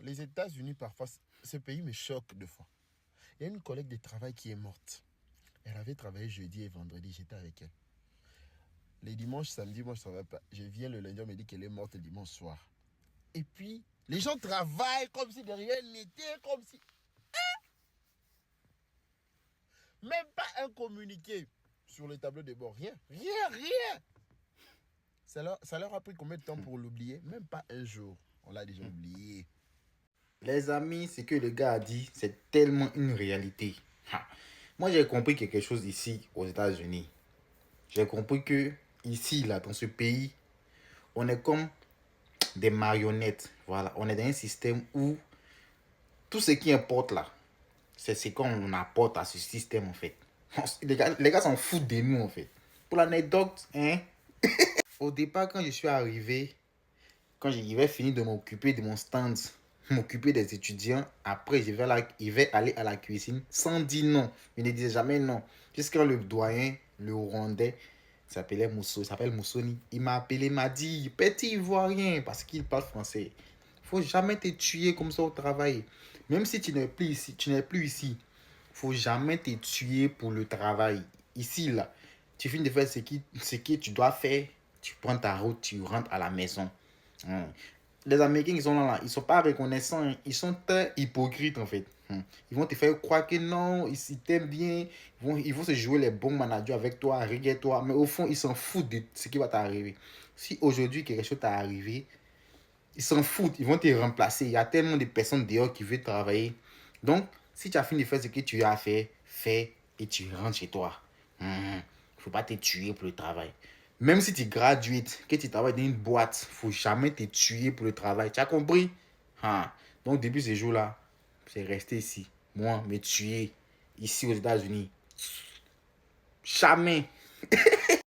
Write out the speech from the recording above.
les États-Unis, parfois, ce pays me choque de fois. Il y a une collègue de travail qui est morte. Elle avait travaillé jeudi et vendredi, j'étais avec elle. Les dimanches, samedi, moi je ne travaille pas. Je viens le lundi, on me dit qu'elle est morte le dimanche soir. Et puis, les gens travaillent comme si de rien n'était, comme si... Même pas un communiqué sur le tableau de bord. Rien, rien, rien. Ça leur a pris combien de temps pour l'oublier? Même pas un jour. On l'a déjà oublié. Les amis, ce que le gars a dit, c'est tellement une réalité. Ha. Moi, j'ai compris quelque chose ici aux États-Unis. J'ai compris que ici, là, dans ce pays, on est comme des marionnettes. Voilà, on est dans un système où tout ce qui importe là, c'est ce qu'on apporte à ce système en fait. Les gars s'en foutent de nous en fait. Pour l'anecdote, hein, au départ, quand je suis arrivé, quand je vais finir de m'occuper de mon stand, m'occuper des étudiants, après je vais aller à la cuisine sans dire non. Je ne disais jamais non. Jusqu'à le doyen, le Rwandais, il s'appelle Moussoni. Il m'a appelé, il m'a dit, petit ivoirien, parce qu'il parle français. Faut jamais te tuer comme ça au travail. Même si tu n'es plus ici, faut jamais te tuer pour le travail. Ici, là, tu finis de faire ce que tu dois faire, tu prends ta route, tu rentres à la maison. Les Américains, ils sont là, ils sont pas reconnaissants, hein. Ils sont très hypocrites en fait. Ils vont te faire croire que non, ils t'aiment bien, ils vont se jouer les bons managers avec toi, rigueur toi, mais au fond, ils s'en foutent de ce qui va t'arriver. Si aujourd'hui quelque chose t'est arrivé, ils s'en foutent, ils vont te remplacer. Il y a tellement de personnes dehors qui veulent travailler. Donc, si tu as fini de faire ce que tu as fait, fais et tu rentres chez toi. Il ne faut pas te tuer pour le travail. Même si tu gradues, que tu travailles dans une boîte, il ne faut jamais te tuer pour le travail. Tu as compris? Donc, depuis ce jour-là, c'est resté ici. Moi, me tuer ici aux États-Unis. Jamais.